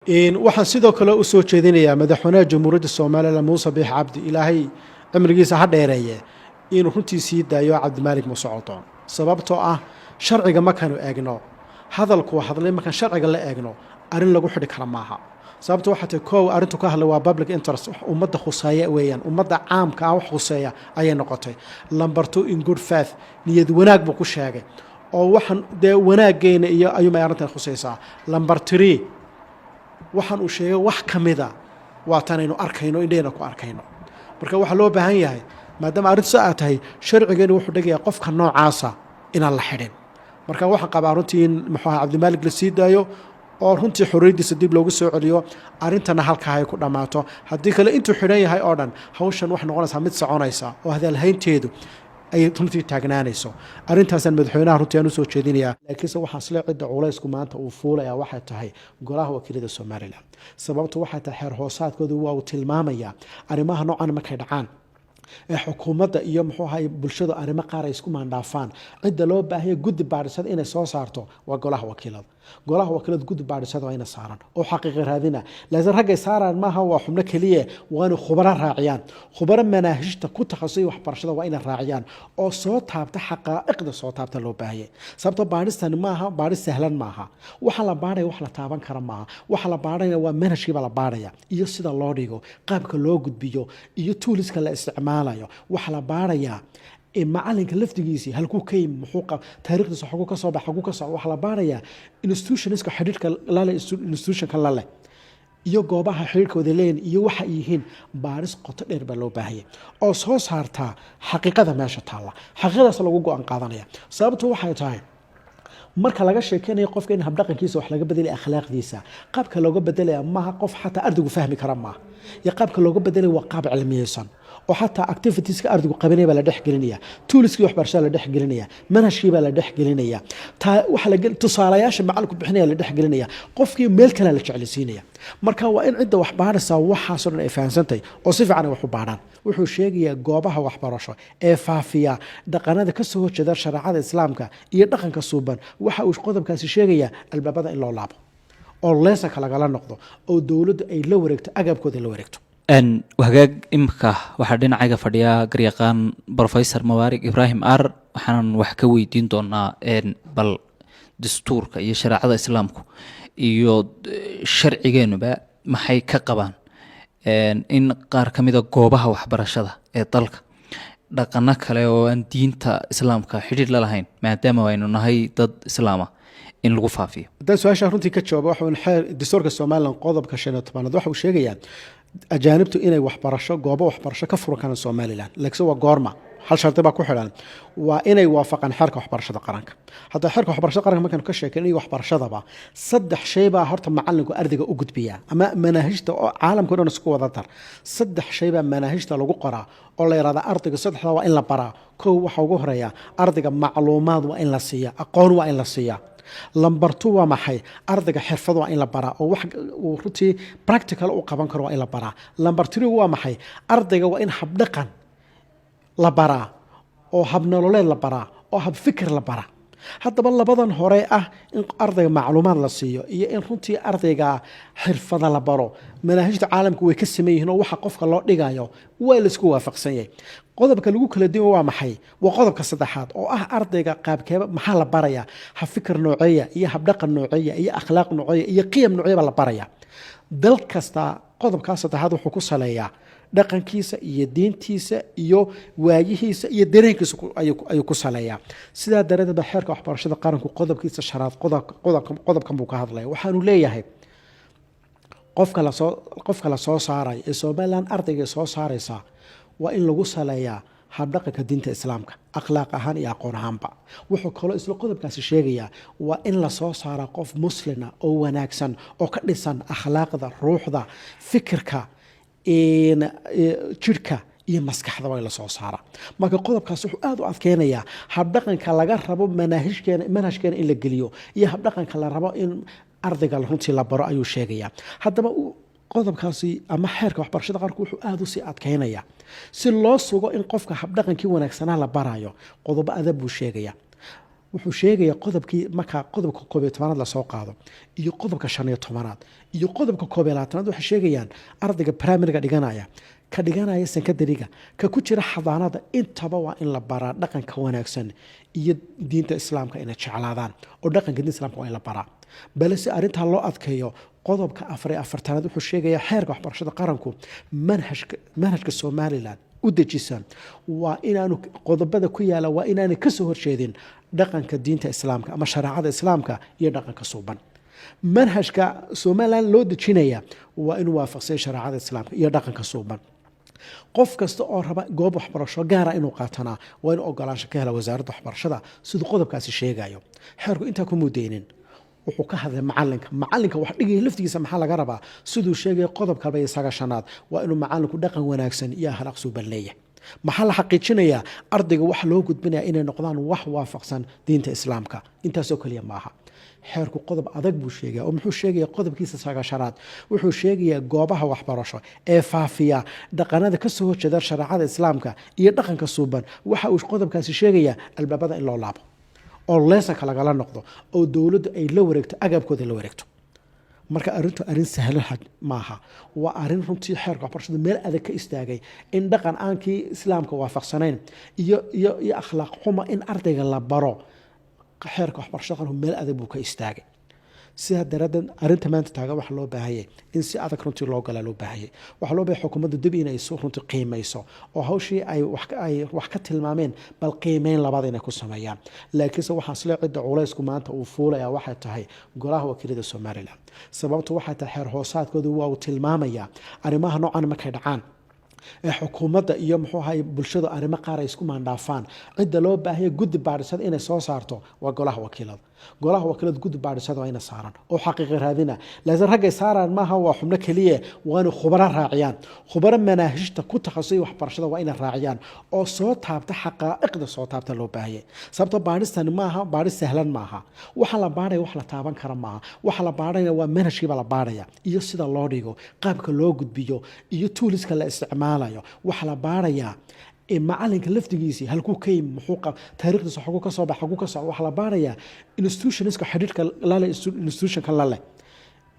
waxaan sidoo kale u soo jeedinayaa madaxweynaha jamhuuriyadda Soomaaliya Muuse Biix Cabdi Ilaahay cimrigiisa ha dheereeye inuu runtii sii daayo Cabdimaalik Muuse Coldoon sababtoo ah sharciga markaanu eegno hadalku hadlay markaan sharciga la eegno arin lagu xidhi kara maaha sababtoo waxa koow arintu ka hadlay waa public interest ummadda khuseeya weeyaan ummadda caamka ah wax khuseeya ayay noqotay number 2 in good faith niyad wanaag buu ku sheegay oo waxaan de wanaageena iyo ayuu ma arintan khuseysaa number 3 waxaan uu sheegay wax kamida waa tan aynu arkayno indheena ku arkayno marka waxa loo baahan yahay maadaama arintu ay tahay sharcigeenu wuxuu dhigayaa qofka noocaasa inaan la xidhin marka waxaan qabaa runtii in muxuu Cabdimaalik la sii daayo oo runtii xorriyadiisa dib loogu soo celiyo arintana halka ay ku dhamaato haddii kale intuu xidhan yahay oo dhan hawshan wax noqonaysa mid soconaysa oo hadal haynteedu ay runtii taagnaanayso arintaasan madaxweynaha runtii aan u soo jeedinayaa laakiinse waxaa isla cidda culaysku maanta uu fuulaya waxay tahay golaha wakiilada Soomaaliland sababtu waxay tahay xeer hoosaadkoodu waa uu tilmaamayaa arrimaha noocan markay dhacaan xukuumadda iyo muxuu ahay bulshada arrimo qaar ay isku maandhaafaan cidda loo baahay gudi baadhisada inay soo saarto waa golaha wakiilada gudi baadhisada waa inay saaran oo xaqiiqo raadina laakiin ragay saaraan maaha waa xubno kaliya waana khubaro raaciyaan khubaro manaahijta ku takhasusay waxbarashada waa inay raaciyaan oo soo taabta xaqaa'iqda soo taabta loo baahay sababtoo baadhistan maaha baadhis sahlan maaha waxa la baadhay wax la taaban kara maaha waxa la baadhaya waa manhajkiiba la baadhaya iyo sida loo dhigo qaabka loo gudbiyo iyo toolska la isticmaalayo waxa la baadhaya macalinka laftigiisii halkuu ka yimi muxuu taariikhdiisa xoguu ka soo bax xoguu ka soo wax la baaraya institutionska xiriirka lale institutionka lale iyo goobaha xiriirkooda leen iyo waxa yihiin baaris qoto dheer baa loo baahayay oo soo saarta xaqiiqada meesha taala xaqiiqadaas lagu go'aan qaadanaya sababtu waxay tahay marka laga sheekanayo qofka in habdhaqankiisa wax laga bedelay akhlaaqdiisa qaabka looga bedelay maaha qof xataa ardaygu fahmi kara maaha ya qaabka looga bedelay waa qaab cilmiyeysan oo xataa activitieska ardaygu qabanay baa la dhex gelinaya toolskii waxbarashada la dhex gelinaya manhajkii baa la dhex gelinaya waxa la tusaalayaasha macalinku bixinaya la dhex gelinaya qofkii meel kale la jeclaysiinaya marka waa in cidda wax baaraysa waxaas oo dhan ay fahansantay oo si fiican ay wax u baaraan wuxuu sheegayaa goobaha waxbarasho ee faafiya dhaqanada ka soo horjeeda shariicada islaamka iyo dhaqanka suuban waxa uu qodobkaasi sheegayaa albaabada in loo laabo oo leesanka lagala noqdo oo dawladdu ay la wareegto agabkooda la wareegto hagaag imka waxaa dhinacayga fadhiya garyaqaan Professor Mubaarik Aar waxaan wax ka weydiin doonaa bal dastuurka iyo shariicada islaamku iyo sharcigeenuba maxay ka qabaan in qaar ka mid ah goobaha waxbarashada ee dalka dhaqano kale oo aan diinta islaamka xiriir la lahayn maadaama aynu nahay dad islaama in lagu faafiyo haddaan su-aasha runtii ka jawaabo waxa uu xeer dastuurka Soomaaliland qodobka 15 waxa uu sheegayaa ajaanibtu inay waxbarasho goobo waxbarasho ka furan karaan Soomaaliland laakiin waa goorma hal sharti baa ku xidhan waa inay waafaqaan xeerka waxbarashada qaranka hadda xeerka waxbarashada qaranka markaan ka sheekeynay waxbarashadaba saddex shay baa horta macalinku ardayga u gudbiya ama manhajta oo caalamka dhan isku wada dar saddex shay baa manhajta lagu qoraa oo la yiraahdo ardayga saddexda waa in la baraa koow waxa ugu horeeya ardayga macluumaad waa in la siiya aqoon waa in la siiya lambar 2 waa maxay ardayga xirfad waa in la baraa oo wax uu runtii practical u qaban karo waa in la baraa lambar 3 waa maxay ardayga waa in habdhaqan la baraa oo hab nololeed la baraa oo hab fikir la baraa haddaba labadan hore ah in ardayga macluumaad la siiyo iyo in runtii ardayga xirfada la baro manhajta caalamku way ka sameeyeen oo waxa qofka loo dhigayo waa la isku waafaqsan yahay qodobka lagu kala duwan waa maxay waa qodobka saddexaad oo ah ardayga qaabkeeba maxaa la baraya ha fikir nooceeya iyo habdhaqan nooceeya iyo akhlaaq nooceeya iyo qiyam nooceeya la baraya dal kasta qodobka saddexaad wuxuu ku saleeyaa dhaqankiisa iyo diintiisa iyo waayihiisa iyo dareenkiisa ayuu ku saleeyaa sidaa daraadeed ba xeerka waxbarashada qaranku qodobkiisa sharaad qodobkan buu ka hadlaya waxaanu leeyahay qofka la soo saaray ee Soomaaliland ardayga soo saaraysa waa in lagu saleeyaa habdhaqanka diinta islaamka akhlaaq ahaan iyo aqoon ahaanba wuxuu kaloo isla qodobkaasi sheegayaa waa in la soo saara qof muslina oo wanaagsan oo ka dhisan akhlaaqda ruuxda fikirka jirka iyo maskaxda waa la soo saara marka qodobkaas wuxuu aad u adkeenayaa habdhaqanka laga rabo manhajkeena in la geliyo iyo habdhaqanka la rabo in ardayga runtii la baro ayuu sheegayaa haddaba qodobkaasi ama xeerka waxbarashada qaranku wuxuu aad u sii adkeenayaa si loo sugo in qofka habdhaqankii wanaagsanaa la barayo qodobo adab buu sheegayaa wuxuu sheegayaa qodobkii markaa qodobka 11aad la soo qaado iyo qodobka 15aad iyo qodobka 12aad waxay sheegayaan ardayga primary-ga dhiganaya ka dhiganaya secondary-ga ka ku jira xadaanada intaba waa in la baraa dhaqanka wanaagsan iyo diinta islaamka inay jeclaadaan oo dhaqanka diinta islaamka waa in la baraa balse arinta loo adkeeyo qodobka 4aad wuxuu sheegayaa xeerka waxbarashada qaranku manhajka Soomaaliland u dejisan waa inaanu qodobada ku yaala waa inaanu ka soo horjeedin dhaqanka diinta islaamka ama shariicada islaamka iyo dhaqanka suuban manhajka Soomaaliland loo dejinaya waa inuu waafaqsan shariicada islaamka iyo dhaqanka suuban qof kasta oo raba goob waxbarasho gaar ah inuu qaatana waa inuu ogolaansho ka helo wasaaradda waxbarashada sidoo qodobkaasi sheegayo xeerku inta ku mudeynin wuxuu ka hadlay macalinka wax dhigay laftigiisa maxaa laga rabaa sidoo sheegay qodobka 29aad waa inuu macalinku dhaqan wanaagsan iyo akhlaaq suuban leeyahay maxaa la xaqiijinayaa ardayga wax loo gudbinayaa inay noqdaan wax waafaqsan diinta islaamka intaasoo kaliya maaha xeerku qodob adag buu sheegay oo muxuu sheegay qodobkiisa 9aad wuxuu sheegay goobaha waxbarasho ee faafiya dhaqanada ka soo horjeeda shariicada islaamka iyo dhaqanka suuban waxa uu qodobkaasi sheegaya albaabada in loo laabo oo leesanka lagala noqdo oo dawladdu ay la wareegto agabkooda la wareegto marka arin sahlan maaha waa arin runtii xeerka waxbarashada meel adag ka istaagay in dhaqan aankii islaamka waafaqsanayn iyo akhlaaq xumo in ardayga la baro xeerka waxbarashada meel adag buu ka istaagay sida daradan arinta maanta taagan waxa loo baahayay in si adag runtii loo gala loo baahayay waxa loo baahay xukuumadda dib inay soo runtii qiimeyso oo hawshii ay wax ka tilmaameen bal qiimeyn labaad inay ku sameeyaan laakiinse waxaan isla cid culaysku maanta uu fuulaya waxay tahay golaha wakiilada Soomaaliland sababtu waxay tahay xeer hoosaadkoodu waa uu tilmaamaya arrimaha noocan markay dhacaan xukuumadda iyo muxuu ahay bulshada arrimo qaar ay isku maandhaafaan cidda loo baahay gudi baadhisada inay soo saarto waa golaha wakiilada gudi baadhisada waa inay saaraan oo xaqiiqo raadina laakiin ragay saaraan maaha waa xubno kaliya waa inay khubaro raaciyaan khubaro manaahijta ku takhasusay waxbarashada waa inay raaciyaan oo soo taabta xaqaa'iqda soo taabta loo baahay sababtoo baadhistan maaha baadhis sahlan maaha waxa la baadhay wax la taaban kara maaha waxa la baadhaya waa manhajkiiba la baadhaya iyo sida loo dhigo qaabka loo gudbiyo iyo tooliska la isticmaalayo waxa la baadhaya macalinka laftigiisii halkuu ka yimi muxuu taariikhdiisa xoguu ka soo bax xoguu ka soo waxa la baaraya institutionska xidhiidhka lale institutionka lale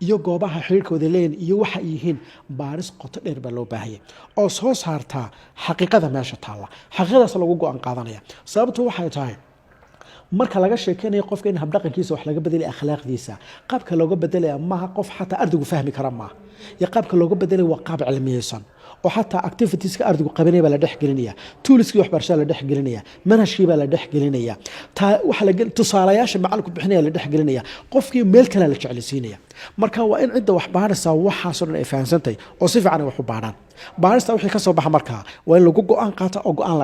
iyo goobaha xiriirkooda leeyihiin iyo waxa ay yihiin baaris qoto dheer baa loo baahayay oo soo saarta xaqiiqada meesha taalla xaqiiqadaas lagu go'aan qaadanaya sababtu waxay tahay marka laga sheekeynayo qofka in habdhaqankiisa wax laga bedelay akhlaaqdiisa qaabka looga bedelaya maaha qof xataa ardaygu fahmi kara maaha ya qaabka looga bedelay waa qaab cilmiyeysan oo xataa activitieska ardaygu qabanaya baa la dhex gelinaya toolskii waxbarashada la dhex gelinaya manhajkii baa la dhex gelinaya waxa la tusaalayaasha macalinku bixinaya la dhex gelinaya qofkii meel kale la jeclaysiinaya marka waa in cidda wax baaraysa waxaasoo dhan ay fahamsantahay oo si fiican ay wax u baaraan baarista wixii ka soo baxa markaa waa in lagu go'aan qaata oo go'aan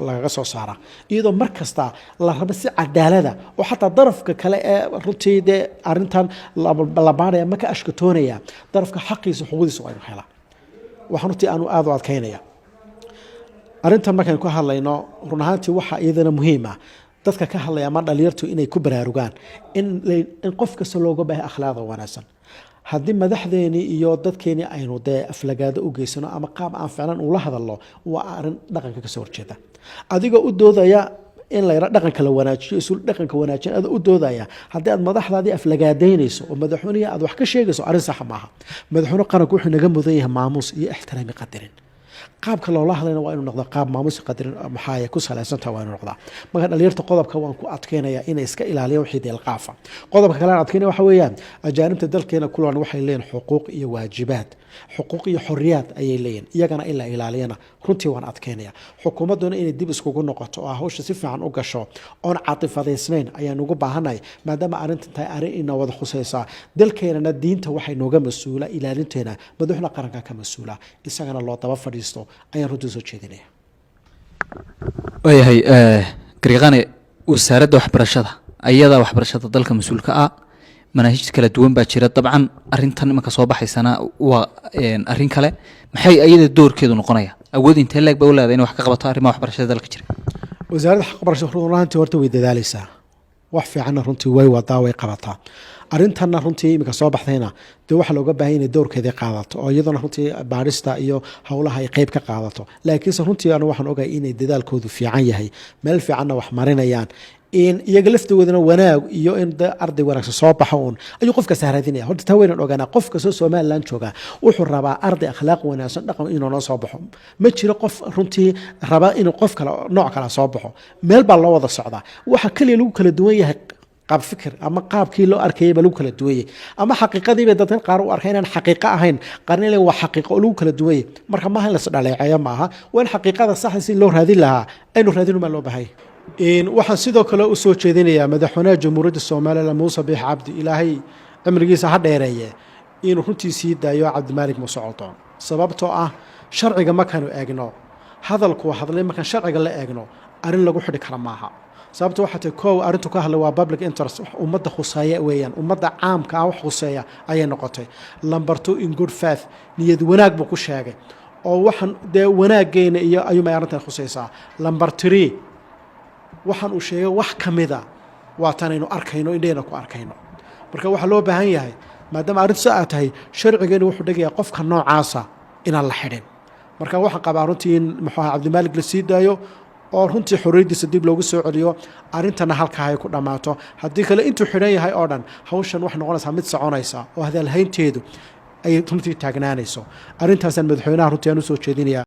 lagaga soo saara iyadoo mar kasta la rabo si cadaalada oo xataa darafka kale ee runtii dee arrintan la baaraya ma ka ashkatoonaya darafka xaqiisa xuquuqdiisa waa inuu helaa waxaan runtii aanu aad u adkaynaya arrintan markaan ku hadlayno run ahaantii waxa iyadana muhiim ah dadka ka hadlaya ama dhalinyartu inay ku baraarugaan in qof kasta looga baahay akhlaaqda wanaagsan haddii madaxdeeni iyo dadkeeni aynu dee aflagaado u geysano ama qaab aan ficlan ula hadalno waa arrin dhaqanka ka soo horjeeda adigoo u doodaya in la yiraahdo dhaqanka la wanaajiyo isu dhaqanka wanaajin aad u doodaya haddii aad madaxdaadii aflagaadeynayso oo madaxweynaha aad wax ka sheegayso arrin sax maaha madaxweyne qaranku wuxuu naga mudan yahay maamuus iyo ixtiraami qadarin qaabka loola hadlayna waa inuu noqdo qaab maamuus qadarin maxaa ku saleysantaa waa inuu noqdaa marka dhalinyarta qodobka waan ku adkeynaya inay iska ilaaliyaan wixii deelqaafa qodobka kale aan adkeynaya waxa weeyaan ajaanibta dalkeena kulan waxay leeyihiin xuquuq iyo waajibaad xuquuq iyo xorriyaad ayay leeyihiin iyagana in la ilaaliyana runtii waan adkeynaya xukuumadduna inay dib iskugu noqoto oo hawsha si fiican u gasho oon caatifadeysnayn ayaan ugu baahannahay maadaama arrintan tahay arrin ina wada khusaysaa dalkeenana diinta waxay nooga mas-uula ilaalinteena madaxda qaranka ka mas-uula isagana loo daba fadhiisto ayaan runtii soo jeedinaya waayahay garyaqaane wasaaradda waxbarashada ayadaa waxbarashada dalka mas-uulka ah manaahij kala duwan baa jira dabcan arrintan imanka soo baxaysana waa arrin kale maxay ayada doorkeedu noqonaya awood intee leeg ba u leedahay in wax ka qabato arrimaha waxbarashada dalka jira wasaaradda waxbarashada runtii horta way dadaalaysaa wax fiicanna runtii way wadaa way qabataa arrintanna runtii iminka soo baxdayna dee waxaa looga baahay inay doorkeedii qaadato oo iyadana runtii baarista iyo howlaha ay qayb ka qaadato laakiinse runtii anu waxaan ogahay inay dadaalkoodu fiican yahay meel fiicanna wax marinayaan in iyaga laftoodana wanaag iyo in arday wanaagsan soo baxo uun ayuu qofka sahraadinaya horta taa weynan ogaanaa qofka soo Somaliland jooga wuxuu rabaa arday akhlaaq wanaagsan dhaqan inuu noo soo baxo ma jiro qof runtii raba inuu qof kale nooc kale soo baxo meel baa loo wada socdaa waxa kaliya lagu kala duwan yahay qaab fikir ama qaabkii loo arkayay baa lagu kala duwayay ama xaqiiqadii bay dadkan qaar u arkeen inaan xaqiiqo ahayn qarni ilaa waa xaqiiqo lagu kala duwayay marka ma ahan la dhaleeceeyo maaha waa in xaqiiqada sax si loo raadin lahaa aynu raadinu ma loo bahay waxaan sidoo kale u soo jeedinayaa madaxweynaha jamhuuriyadda Soomaaliya Mubaarik Cabdi ilaahay cimrigiisa ha dheereeye inuu runtii sii daayo Cabdimaalik Coldoon sababtoo ah sharciga markaanu eegno hadalku hadlay markaan sharciga la eegno arin lagu xidhi kara maaha sababtoo waxa taa koow arintu ka hadlay waa public interest ummadda khuseeya weeyaan ummadda caamka ah wax khuseeya ayay noqotay number 2 in good faith niyad wanaag buu ku sheegay oo waxan de wanaageena iyo ayuu ma arintan khuseysaa number 3 waxaan uu sheegay wax kamida waa tan aynu arkayno indheena ku arkayno marka waxa loo baahan yahay maadaama arintu ay tahay sharcigeenu wuxuu dhigayaa qofka noocaasa inaan la xidhin marka waxaan qabaa runtii in muxuu Cabdimaalik la sii daayo oo runtii xorriyadiisa dib loogu soo celiyo arintana halka ay ku dhamaato haddii kale intuu xidhan yahay oo dhan hawshan wax noqonaysa mid soconaysa oo hadal haynteedu ay runtii taagnaanayso arintaasan madaxweynaha runtii aan u soo jeedinayaa